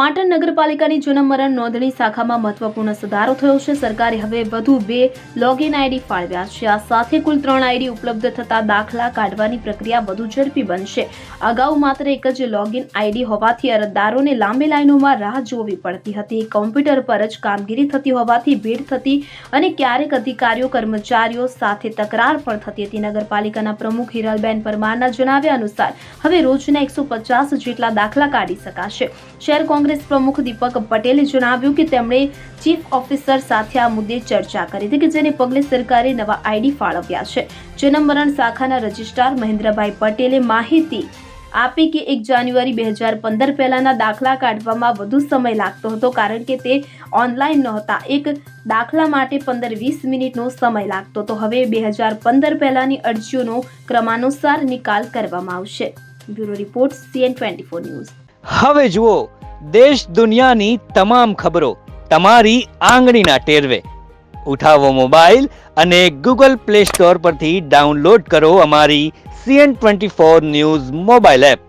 પાટણ નગરપાલિકાની જન્મ મરણ નોંધણી શાખામાં મહત્વપૂર્ણ સુધારો થયો છે। સરકારે હવે વધુ 2 લોગિન આઈડી ફાળવ્યા છે। આ સાથે કુલ 3 આઈડી ઉપલબ્ધ થતા દાખલા કાઢવાની પ્રક્રિયા વધુ ઝડપી બનશે। અગાઉ માત્ર એક જ લોગિન આઈડી હોવાથી અરજદારોને લાંબી લાઈનોમાં રાહ જોવી પડતી હતી। કોમ્પ્યુટર પર જ કામગીરી થતી હોવાથી ભીડ થતી અને ક્યારેક અધિકારીઓ કર્મચારીઓ સાથે તકરાર પણ થતી હતી। નગરપાલિકાના પ્રમુખ હિરલબેન પરમારના જણાવ્યા અનુસાર હવે રોજના 150 જેટલા દાખલા કાઢી શકાશે। શહેર કોંગ્રેસ પ્રમુખ દીપક પટેલે જણાવ્યું કે તેમણે ચીફ ઓફિસર સાથે આ મુદ્દે ચર્ચા કરી હતી કે જેને પગલે સરકારે નવા આઈડી ફાળવ્યા છે। જન્મ મરણ શાખાના રજિસ્ટ્રાર મહેન્દ્રભાઈ પટેલે માહિતી આપી કે 1 જાન્યુઆરી 2015 પહેલાના દાખલા કાઢવામાં વધુ સમય લાગતો હતો કારણ કે તે ઓનલાઈન નહોતા। એક દાખલા માટે 15-20 મિનિટનો સમય લાગતો તો હવે 2015 પહેલાની અરજીઓનો ક્રમાનુસાર નિકાલ કરવામાં આવશે। Bureau report CN24 news. હવે જુઓ દેશ દુનિયાની તમામ ખબરો તમારી આંગળીના ટેરવે। ઉઠાવો મોબાઈલ અને Google Play Store પરથી ડાઉનલોડ કરો અમારી CN24 ન્યૂઝ મોબાઈલ એપ।